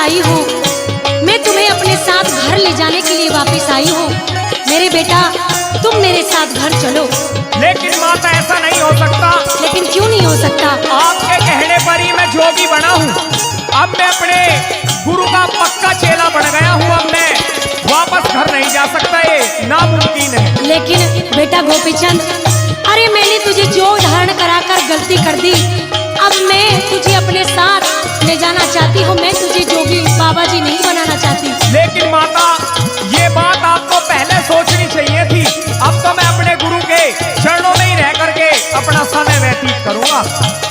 आई हूँ, मैं तुम्हें अपने साथ घर ले जाने के लिए वापस आई हूँ। मेरे बेटा, तुम मेरे साथ घर चलो। लेकिन माता ऐसा नहीं हो सकता। लेकिन क्यों नहीं हो सकता? आपके कहने पर ही मैं जोगी बना हूँ। अब मैं अपने गुरु का पक्का चेला बन गया हूँ। अब मैं वापस घर नहीं जा सकता, ये नामुमकिन है। लेकिन बेटा गोपीचंद, अरे मैंने तुझे जोग धारण कराकर गलती कर दी, अब मैं तुझे अपने साथ ले जाना चाहती हूँ। मैं तुझे जोगी बाबा जी नहीं बनाना चाहती। लेकिन माता, ये बात आपको पहले सोचनी चाहिए थी। अब तो मैं अपने गुरु के चरणों में ही रह करके अपना समय व्यतीत करूंगा।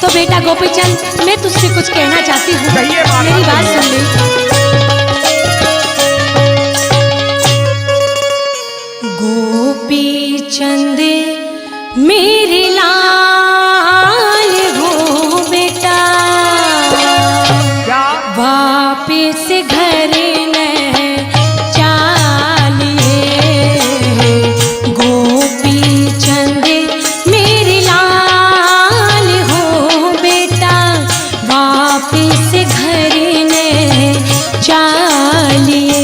तो बेटा गोपीचंद, मैं तुझसे कुछ कहना चाहती हूँ, कहिए माता। मेरी बात सुन ले। गोपीचंद मेरे लाल हो बेटा, क्या वापिस घर न चालिए। गोपीचंद मेरे लाल हो बेटा, वापिस घर न चालिए।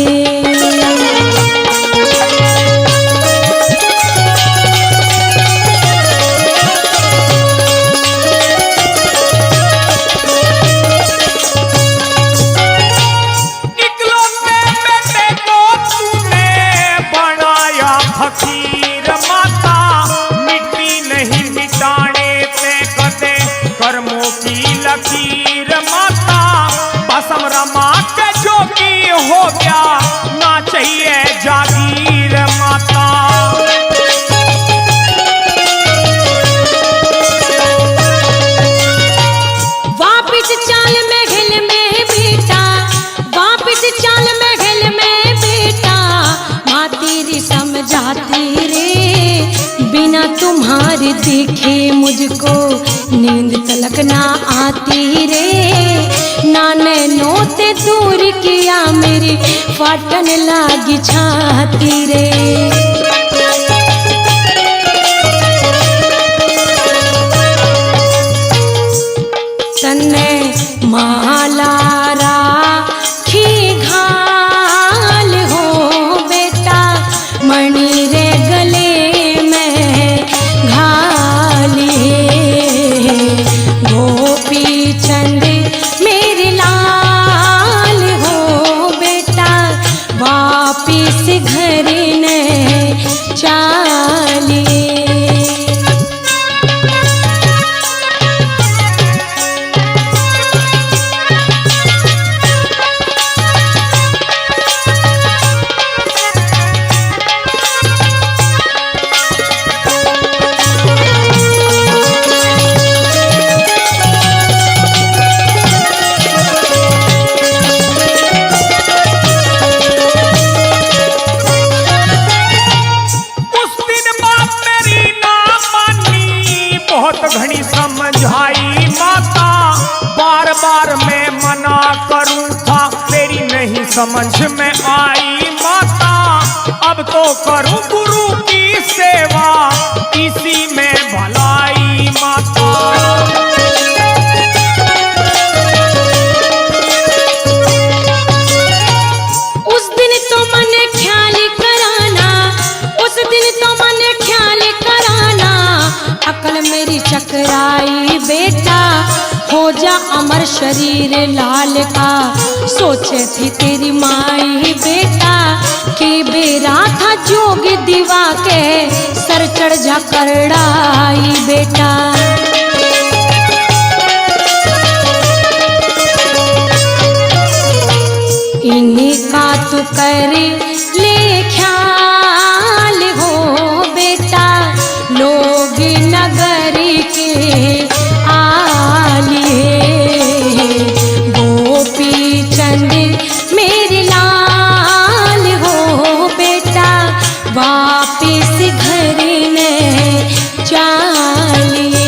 फकीर माता, मिट्टी नहीं मिटाने पे कदे कर्मों की लकीर माता। बसम रमा के जोगी हो गया, ना चाहिए जागीर माता। वापिस चाल महल में बेटा, वापिस चाल महल में बेटा, माँ तेरी समझाती रे, बिना तुम्हारे देखे मुझको नींद तलक ना आती रे। नाने नोते दूर किया मेरी फाटन लागी छाती रे। तन्ने माला राखी घाल हो बेटा, मणि रे गले में घालिए। गोपीचंद मेरे लाल हो बेटा, वापिस घर न चालिए। घनी समझाई माता, बार बार मैं मना करूं था, तेरी नहीं समझ में आई माता। अब तो करूं गुरु की सेवा, इसी में भलाई माता। उस दिन तो मन ख्याल कराना, उस दिन तो मन ख्याल कराना, अकल मेरी चकराई बेटा, हो जा अमर शरीर लाल का। सोचे थी तेरी माई बेटा, कि बेरा था जोग दीवा के, सर चढ़ जा करड़ाई बेटा। इन्हीं का तू कर ले ख्याल हो बेटा, लोग नगर के आलिए। गोपीचंद मेरे लाल हो बेटा, वापिस घर न चालिए।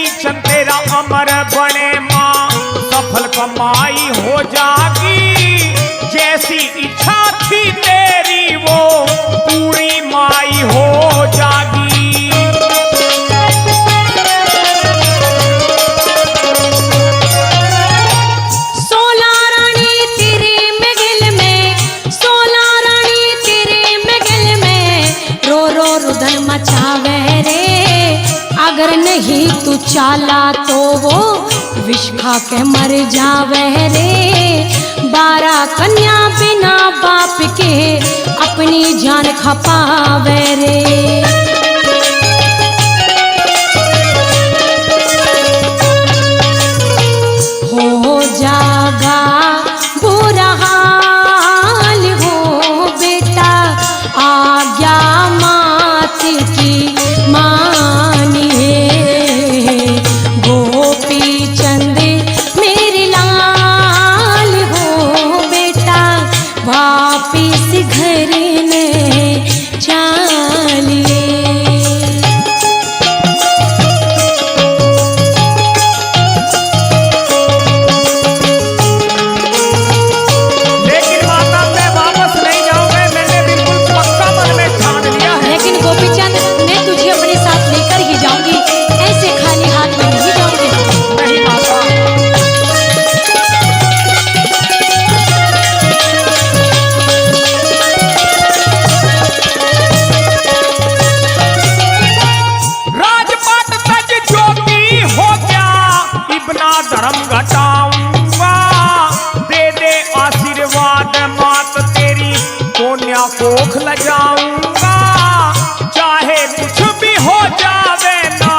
गोपी चंद तेरा अमर बने माँ, सफल कमाई हो जागी, जैसी इच्छा थी तेरी वो पूरी माई हो जागी। अगर नहीं तू चाला तो वो विष खा के मर जावे रे। 12 कन्या बिना बाप के अपनी जान खपावे रे। हो जागा बुरा हाल हो बेटा, आज्ञा मात की कोख लगाऊंगा, चाहे कुछ भी हो जावे ना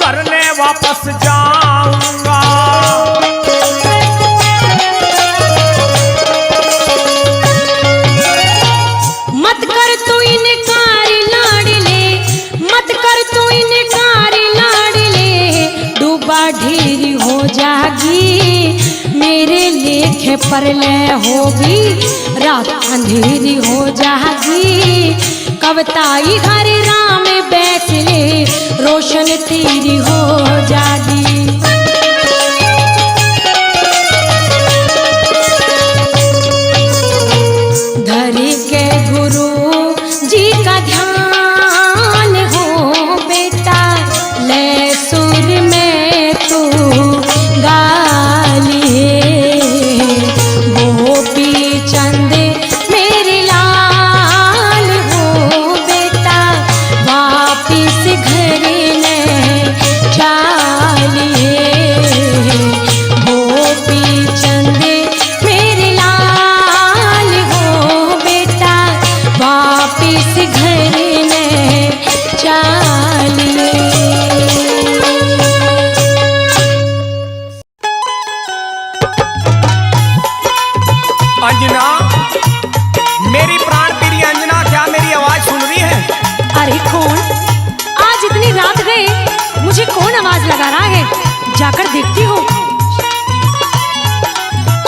करने वापस जाऊंगा। मत कर तू इनकार लाडले, मत कर तू इनकार लाडले, डूबा ढेरी हो जागी, मेरे लेखे पर ले होगी, रात अंधेरी हो जागी। कविताई घर राम बैठले, रोशन तेरी हो जागी। धरी के गुरु जी का ध्यान हो बेटा, ले सुर में तू गालिए। गोपी चंद मेरे लाल हो बेटा, वापिस घर ने चालिए। गोपी चंद मेरे लाल हो बेटा, वापिस घर ने चालिए। अंजना, मेरी प्राण प्रिय अंजना, क्या मेरी आवाज सुन रही है? अरे कौन? आज इतनी रात गए, मुझे कौन आवाज लगा रहा है? जाकर देखती हो।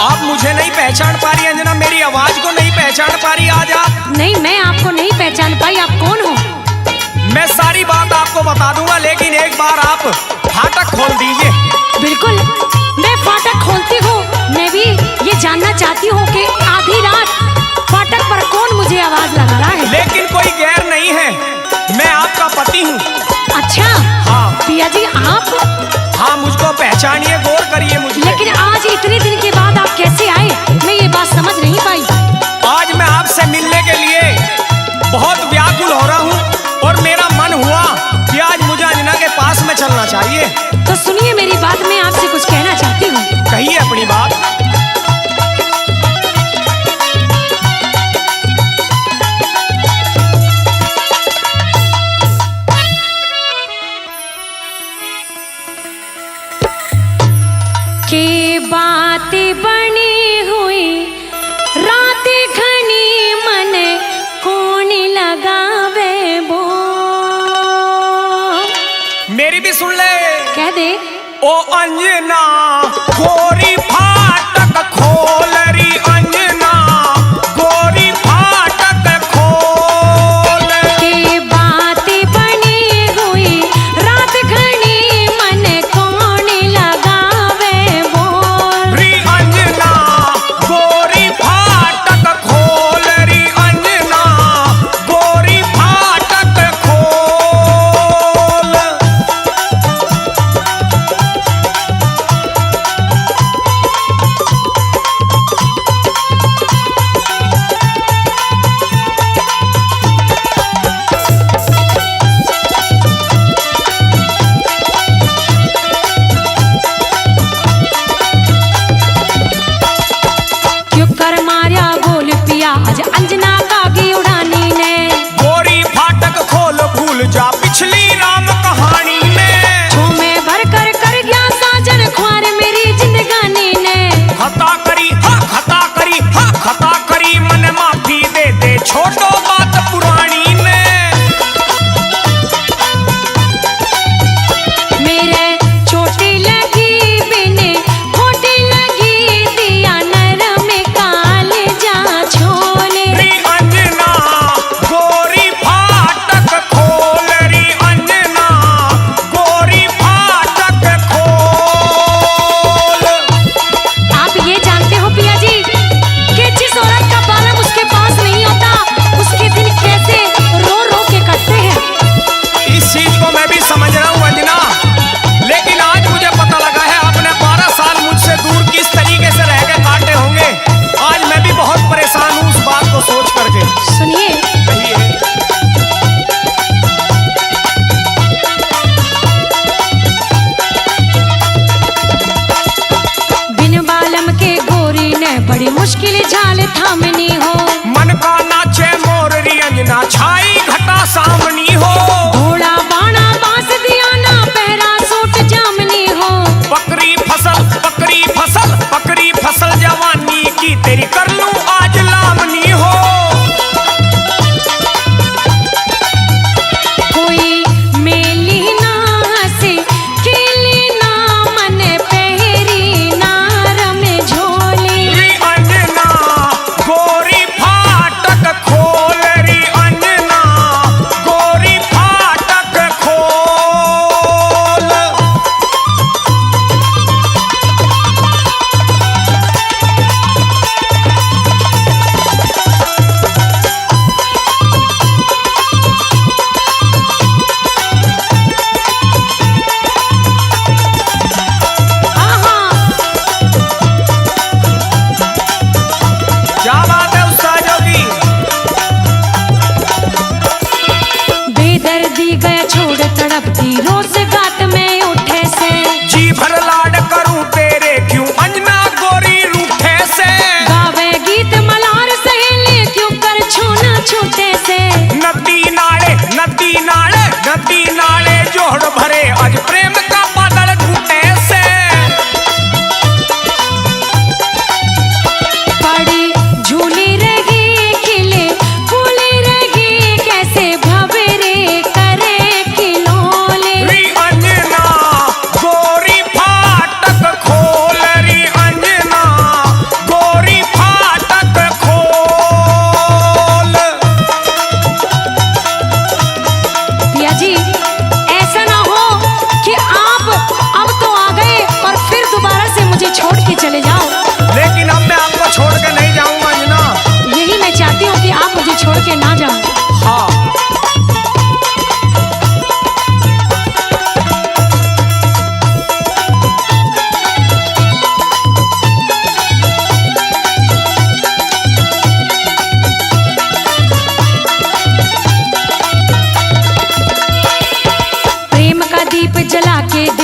आप मुझे नहीं पहचान पा रही अंजना, मेरी आवाज को नहीं पहचान पा रही आज आप? नहीं, मैं आपको नहीं पहचान पाई। आप कौन हो? मैं सारी बात आपको बता दूंगा, लेकिन एक बार आप फाटक खोल दीजिए। बिल्कुल, मैं फाटक खोलती हूँ। मैं भी ये जानना चाहती हूँ कि आधी रात फाटक पर कौन मुझे आवाज लगा रहा है। लेकिन कोई गैर नहीं है, मैं आपका पति हूँ। अच्छा, हाँ पिया जी आप? हाँ, मुझको पहचानिए, गौर करिए मुझे। लेकिन आज इतने दिन के बाद आप कैसे आए? मैं ये बात समझ नहीं पाई। आज मैं आपसे मिलने के लिए बहुत व्याकुल हो रहा हूँ, और मेरा मन हुआ कि आज मुझे अंजना के पास में चलना चाहिए। तो सुनिए मेरी बात, मैं आपसे कुछ कहना चाहती हूँ। कहिए अपनी बात। के बातें बनी हुई रात घनी, मन कौन लगावे बो। मेरी भी सुन ले। कह दे। ओ अंजना गोरी फाटक खोल री, अंजना गोरी फाटक खोल। के बातें बनी हुई रात घनी, मन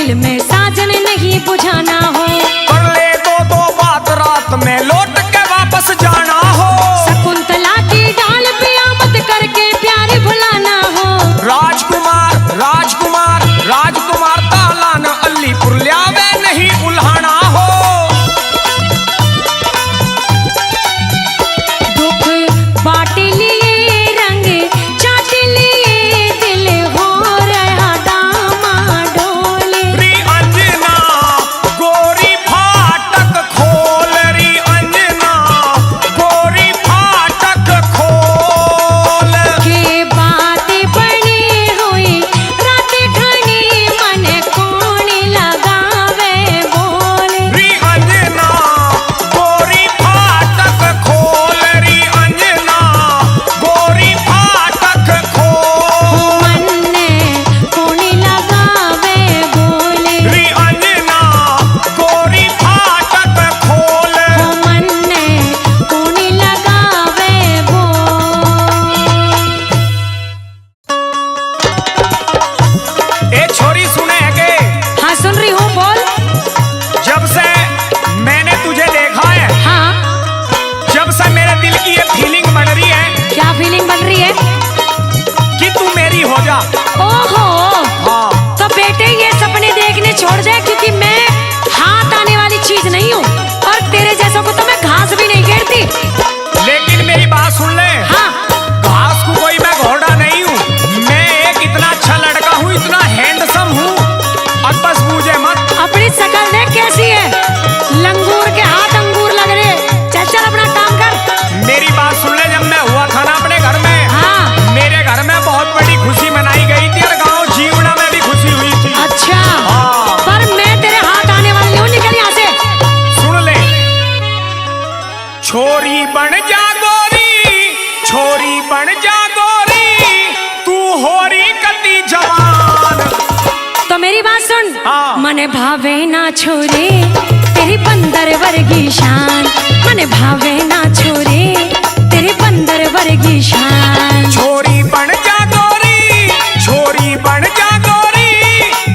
दिल में साजन नहीं बुझाना हो। कर ले दो बात रात में लौट के वापस जाना हो। शकुंतला की डाल पे आमद करके प्यार भुलाना हो। राजकुमार राजकुमार राजकुमार ताला न अलीपुर ल्यावे नहीं उल्हाना हो। दुख बाट लिए रंग चाट लिए दिल हो रहा डामाडोल। री अंजना गोरी फाटक खोल, री अंजना गोरी फाटक खोल। के बातें बनी हुई रात घनी मन कौन लगावे बोल। री अंजना गोरी फाटक खोल, री अंजना गोरी फाटक खोल। मन कौन लगावे बोल। री अंजना गोरी फाटक खोल। मन कौन लगावे बोल। ए छोरी सुने है के हाँ सुन रही हूँ बोल। जब से मैंने तुझे देखा है, हाँ जब से मेरे दिल की ये फीलिंग बन रही है क्या फीलिंग बन रही है? कि तू मेरी हो जा। ओहो हाँ तो बेटे ये सपने देखने छोड़ दे, क्योंकि मैं हाथ आने वाली चीज नहीं हूँ और तेरे जैसों को तो मैं घास भी नहीं घेरती। लेकिन मेरी बात सुन ले, हाँ घास को कोई मैं घोड़ा नहीं हूँ। मैं एक इतना अच्छा लड़का हूँ, इतना हैंडसम हूँ। अब बस मुझे मत। अपनी शकल देख कैसी है, लंगूर के हाथ अंगूर लग रहे। चल चल अपना काम कर। मेरी बात सुन ले, जब मैं हुआ था ना अपने घर में, हाँ मेरे घर में बहुत बड़ी खुशी मनाई गई थी और गाँव जीवना में भी खुशी हुई थी। अच्छा हाँ। पर मैं तेरे हाथ आने वाली हूँ, निकल यहाँ से। सुन ले, छोरी बन जा गोरी, छोरी बन जा गोरी, तू होरी कती जवान। तो मेरी बात सुन। हाँ। मन भावे ना छोरे तेरी बंदर वर्गी शान। मन भावे ना छोरे तेरी बंदर वर्गी शान। छोरी बन जा गोरी, छोरी बन जा गोरी,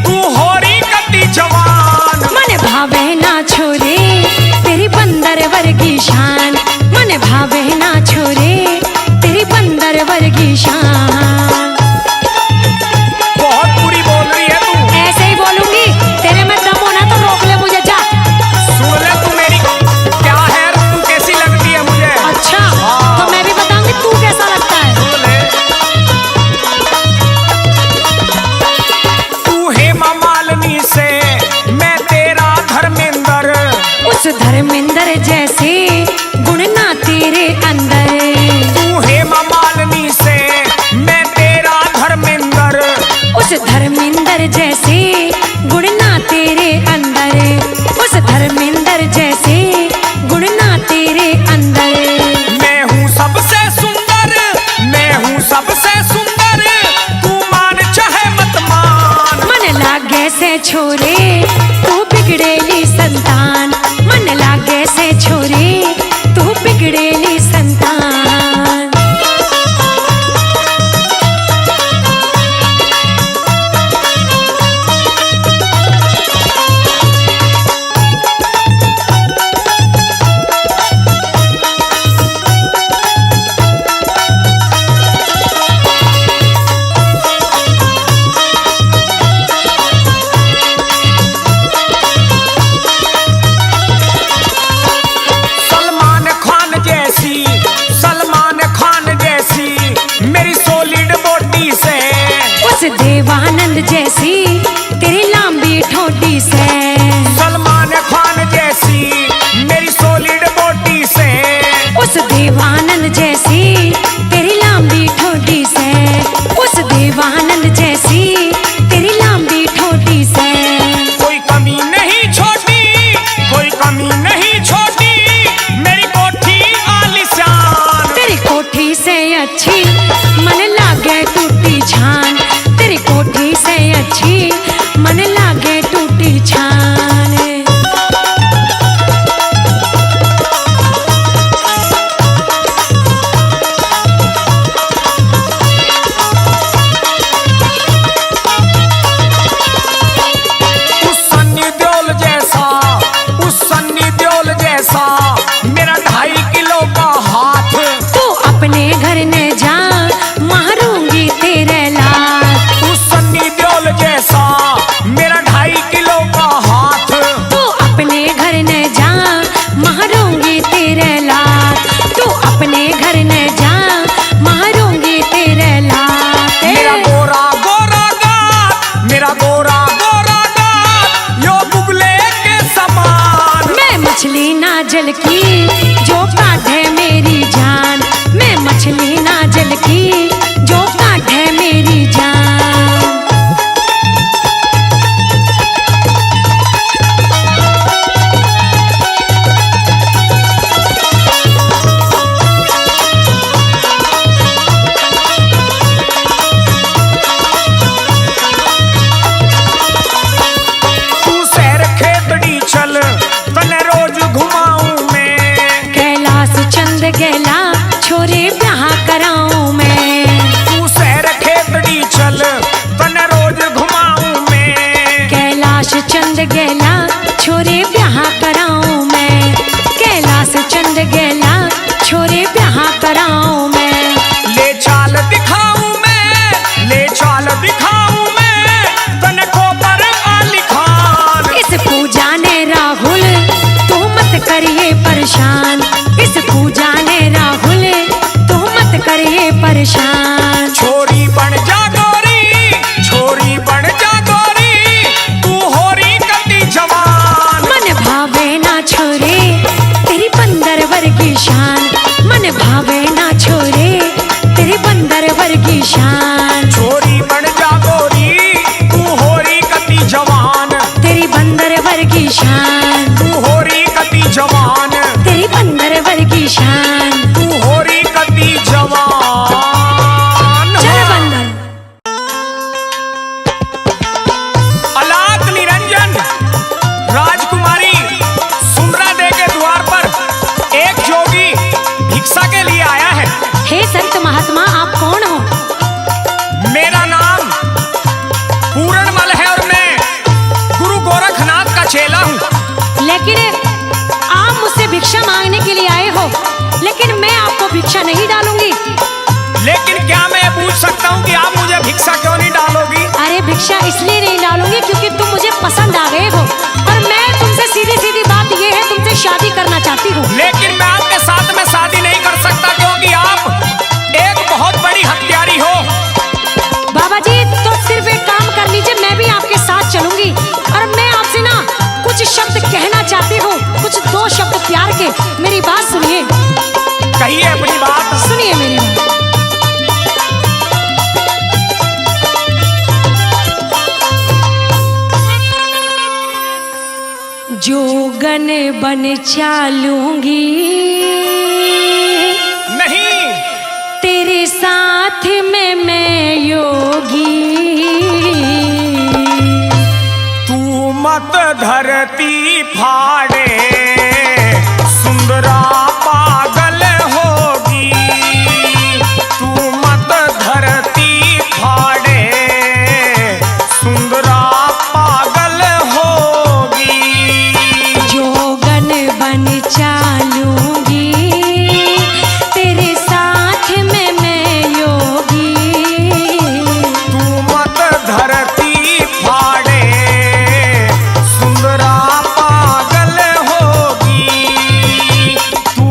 तू होरी कती जवान। मन भावे ना छोरे तेरी बंदर वर्गी शान। मन भावे ना छोरे तेरी बंदर वर्गी शान। बहुत बुरी बोल रही है तू। ऐसे ही बोलूंगी, तेरे में दम होना तो रोक ले मुझे, जा। सुन ले तू मेरी क्या है, तू कैसी लगती है मुझे। अच्छा हाँ। तो मैं भी बताऊंगी तू कैसा लगता है। सुन ले, तू हेमा मालिनी से मैं तेरा धर्मेंद्र। उस धर्मेंद्र जैसे गुण ना तेरे अंदर। तू हेमा मालिनी से मैं तेरा धर्मेंद्र। उस धर्मेंद्र जैसे गुण ना तेरे अंदर। उस धर्मेंद्र जैसे गुण ना तेरे अंदर। मैं हूँ सबसे सुंदर, मैं हूँ सबसे सुंदर, तू मान चाहे मत मान। मन लागे से छोरे तू बिगड़ेली संतान। मन लागे से छोरे तू बिगड़ेली संतान। सलमान जल की, जो काटे मेरी जान। मैं मछली ना जल की, जो काटे मेरी जान। तू शहर खेतड़ी चल तने रोज घुमाऊं मैं। कैलाश चंद गेला छोरे ब्याह कराऊं मैं। तू शहर खेतड़ी चल तने रोज घुमाऊं मैं। कैलाश चंद गेला छोरे ब्याह कराऊं मैं। कैलाश चंद गेला छोरे ब्याह कराऊं मैं। ले चाल दिखाऊं मैं, ले चाल दिखाऊं मैं तने को पर आली खान। इस पूजा ने राहुल तू मत करिए परेशान। इस पूजा ने राहुल तू मत करिए परेशान। छोरी बन जा गोरी, छोरी बन जा गोरी, तू होरी कती जवान। मन भावे ना छोरे तेरी बंदर वर्गी शान। मन भावे ना छोरे तेरी बंदर वर्गी शान। छोरी बन जा गोरी, तू होरी कती जवान। तेरी बंदर वर्गी शान। तू होरी कती जवान, तेरी बंदर वर्गी शान। तू होरी कती जवान। चल बंदर। अलाक निरंजन राजकुमारी सुंदरा दे के द्वार पर एक जोगी भिक्षा के लिए आया है। हे संत महात्मा, आप कौन हो? मेरा नाम पूरणमल है और मैं गुरु गोरखनाथ का चेला हूँ। लेकिन आप मुझसे भिक्षा मांगने के लिए आए हो, लेकिन मैं आपको भिक्षा नहीं डालूंगी। लेकिन क्या मैं पूछ सकता हूँ कि आप मुझे भिक्षा क्यों नहीं डालोगी? अरे भिक्षा इसलिए नहीं डालूंगी क्योंकि तुम मुझे पसंद आ गए हो और मैं तुमसे सीधी सीधी बात ये है, तुमसे शादी करना चाहती हूँ। लेकिन मैं आपके साथ में शादी नहीं कर सकता क्योंकि आप एक बहुत बड़ी हत्यारी हो। बाबा जी, तो सिर्फ एक काम कर लीजिए, मैं भी आपके साथ चलूंगी और मैं आपसे ना कुछ शब्द कहना चाहती हूँ, कुछ दो शब्द प्यार के। मेरी बात सुनिए। कहिए अपनी बात। सुनिए मेरी बात। जोगन बन चालूंगी नहीं, तेरे साथ में मैं योगी। तू मत धरती फाड़े, सुंदरा पागल होगी। तू मत धरती फाड़े, सुंदरा पागल होगी। जोगन बन चालूंगी तेरे साथ में मैं योगी। तू मत धरती फाड़े, सुंदरा पागल होगी। तू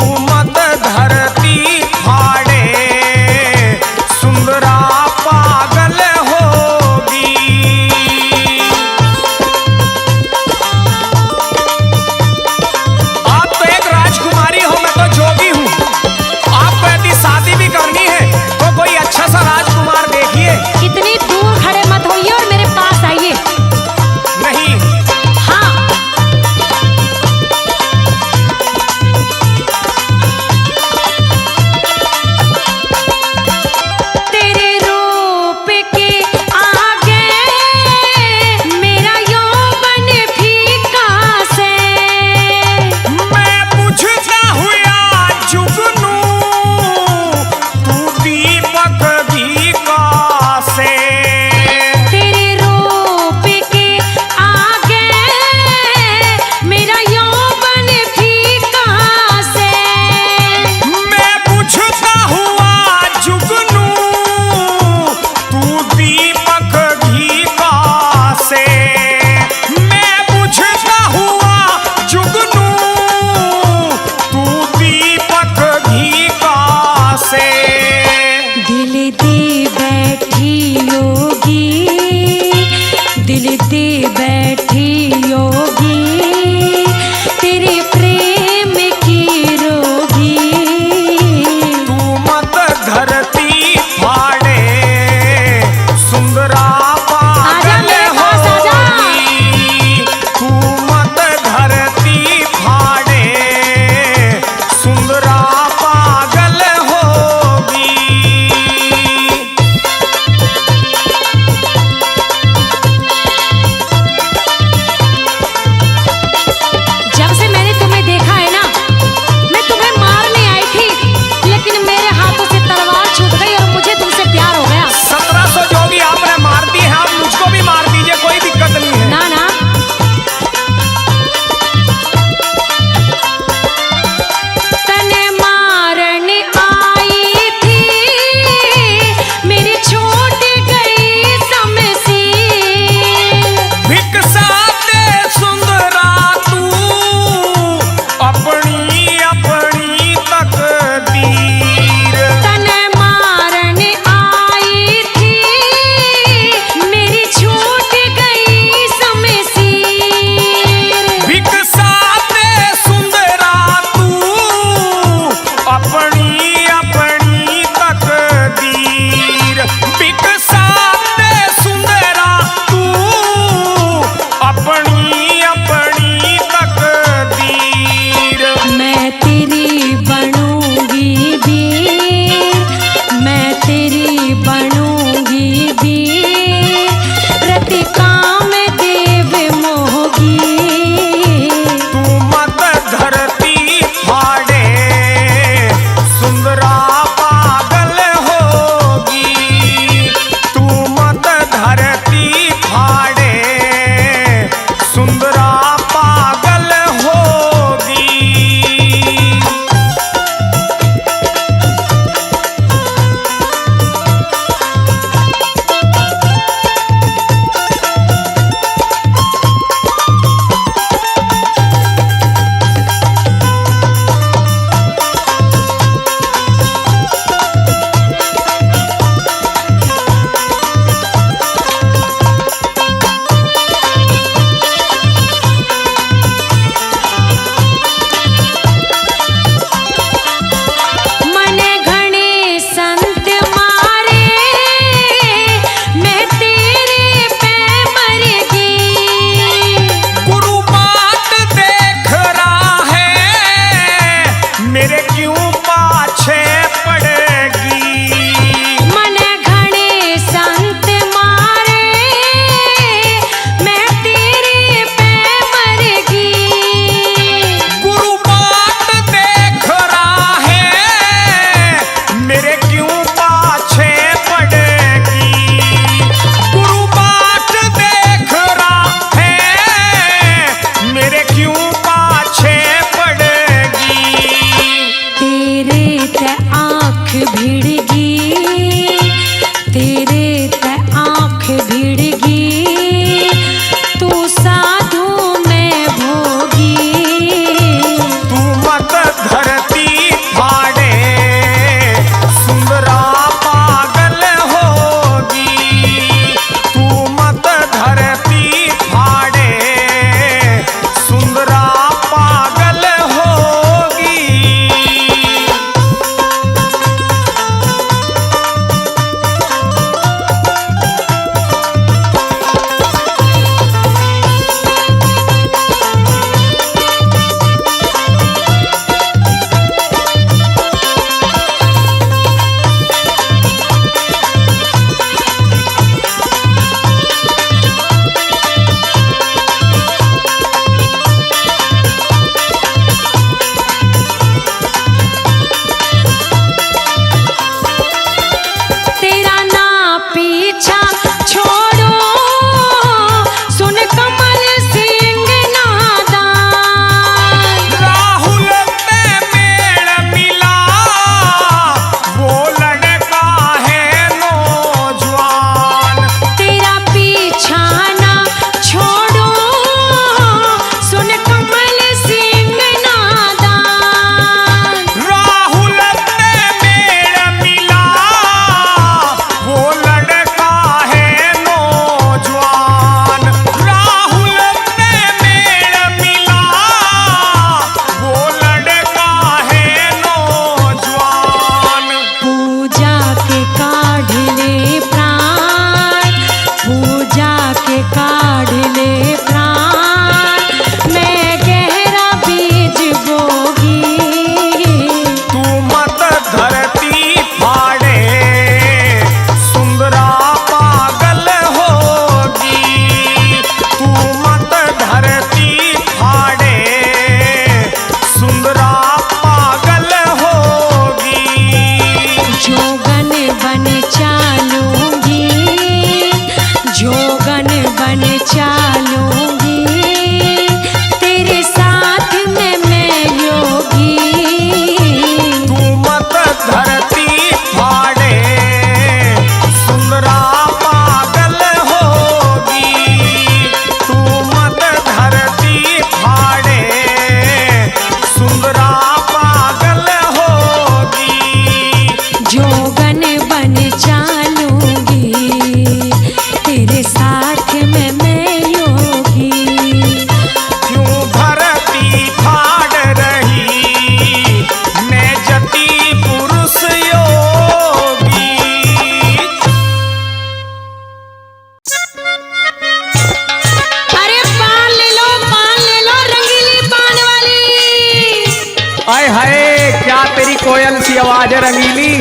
आवाज है रंगीली।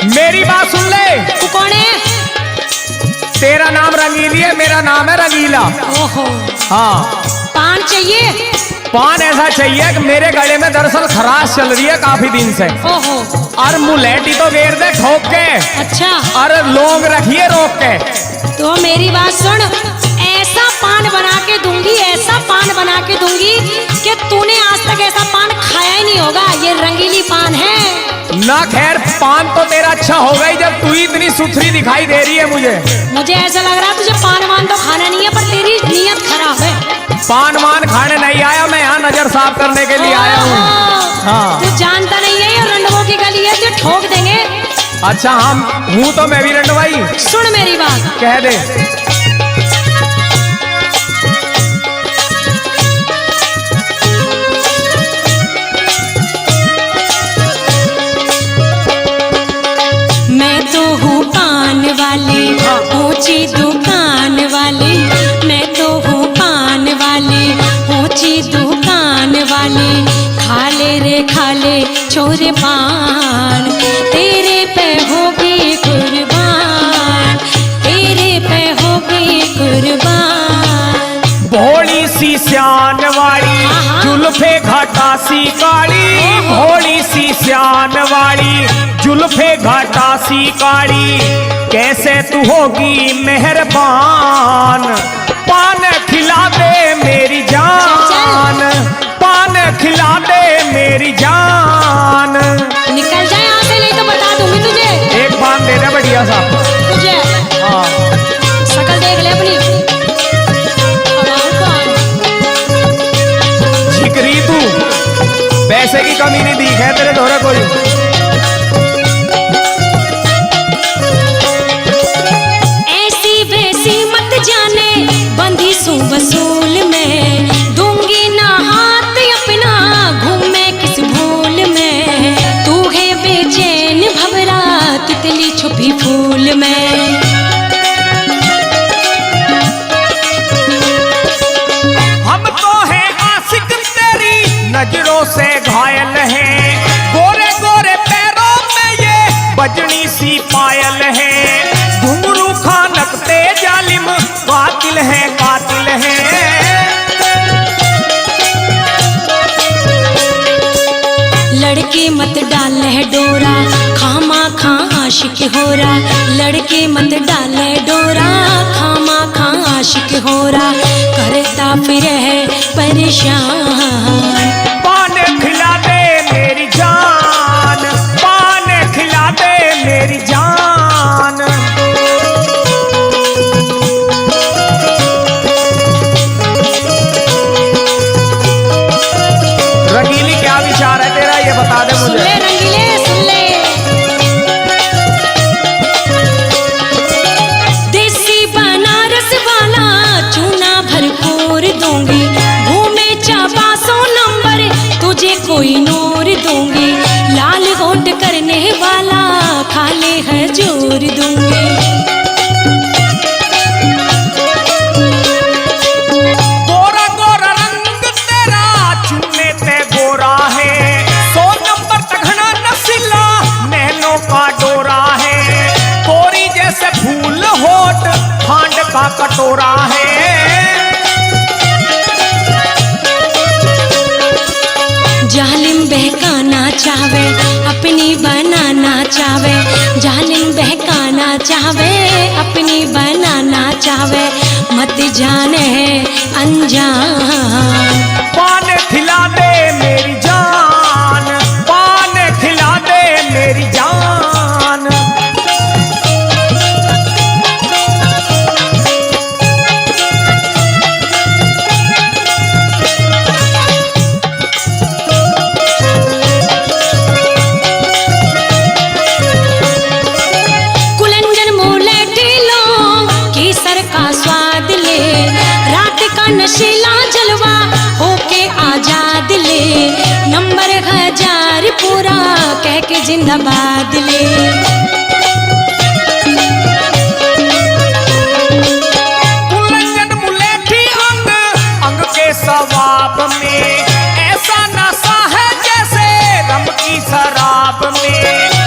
मेरी बात सुन ले। तू कौन है? तेरा नाम रंगीली है, मेरा नाम है रंगीला। ओहो, हाँ, पान चाहिए? पान ऐसा चाहिए कि मेरे गले में दरअसल खराश चल रही है काफी दिन से। ओहो, और मुलेटी तो घेर दे ठोक के। अच्छा, और लौंग रखिए रोक के। तो मेरी बात सुन, ऐसा पान बना के दूंगी, ऐसा पान बना के दूंगी कि तूने आज तक ऐसा पान खाया ही नहीं होगा। ये रंगीली पान है ना। खैर, पान तो तेरा अच्छा हो गई जब तू इतनी सुथरी दिखाई दे रही है मुझे। मुझे ऐसा लग रहा है तुझे पान वान तो खाना नहीं है, पर तेरी नीयत खराब है। पान वान खाने नहीं आया मैं, यहाँ नजर साफ करने के लिए आया हूँ। हाँ, तू जानता नहीं है ये रंडवों की गली है, तुझे ठोक देंगे। अच्छा, हम हूँ तो मैं भी रंडवाई। सुन मेरी बात, कह दे। मैं तो हूँ पान वाली, ऊंची दुकान वाली। मैं तो हूँ पान वाली, ऊंची दुकान वाली। खाले रे खाले छोरे पान, तेरे पे होगी कुर्बान, तेरे पे होगी कुर्बान। भोली सी श्यान वाली, जुल्फे घाटा सी काली। भोली सी श्यान वाली, जुल्फे घाटा सी काली। कैसे तू होगी मेहरबान, पान खिला दे मेरी जान, पान खिला दे मेरी जान। निकल जाए यहाँ से, नहीं तो बता दूंगी तुझे। एक पान दे दे बढ़िया सा तुझे हाँ। शक्ल देख ले अपनी। छिकरी तू, पैसे की कमी नहीं दी है तेरे दोहरे कोई। ऐसी वैसी मत जाने, बंधी सू वसूल में। दूंगी ना हाथ अपना, घूमे किस भूल में। तू है बेचैन भंवरा, तितली छुपी फूल में। हम तो हैं आशिक तेरी नजरों से घायल हैं। गोरे गोरे पैरों में ये बजनी सी पायल है। घुंघरू खानकते जालिम कातिल है, कातिल है। लड़के मत डाले डोरा, खामा खा आशिक हो रहा। लड़के मत डाले डोरा, खामा खा आशिक हो रहा। करता फिर है परेशान। पान खिला दे मेरी जान, पान खिला दे मेरी जान। रंगीली, क्या विचार है तेरा, ये बता दे सुन मुझे। ले रंगीले, सुन ले। देसी बनारस वाला चूना भरपूर दूंगी। घूमे चाबा 100 नंबर, तुझे कोई नूर दूंगी। लाल होट करने वाला खाले हजूर दूंगी। गोरा गोरा रंग तेरा चूने ते गोरा है। 100 नंबर तखना नसीला, नैनों का डोरा है। कोरी जैसे फूल होठ, खांड का कटोरा है। जालिम बहकाना चाहे, अपनी बनाना चाहे। जालिम बहकाना चाहे, अपनी बनाना चाहे। मत जाने अनजान। पान खिला दे मेरी जान, पान खिला दे मेरी जान। कुलंजन मुलेठी लो, केसर का स्वाद ले। रात का नशीला जलवा होके आजाद ले। नंबर 1000 पूरा कह के जिंदाबाद ले। कुलंजन मुलेठी अंग अंग के सवाब में, ऐसा नशा है जैसे रम की शराब में।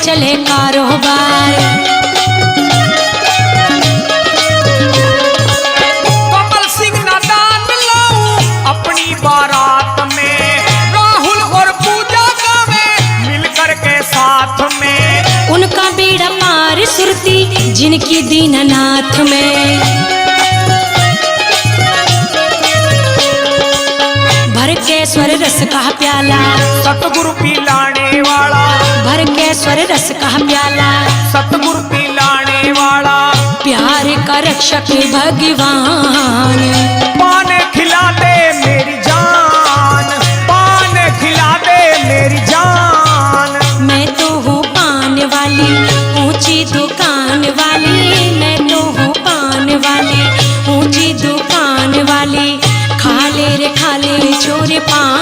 चले कारोबार। कमल सिंह नादान लाऊं अपनी बारात में, राहुल और पूजा गावे मिलकर के साथ में। उनका बेड़ा पार सुरती जिनकी दीननाथ में। भर के स्वर रस का प्याला सतगुरु पिलाने वाला, भर के स्वर रस का प्याला सतगुरु पिलाने वाला। प्यार का रक्षक भगवान। पान खिला दे मेरी जान, पान खिला दे मेरी जान। मैं तो हूँ पान वाली ऊंची दुकान वाली, मैं तो हूँ पान वाली ऊंची दुकान वाली। खा ले रे छोरे पान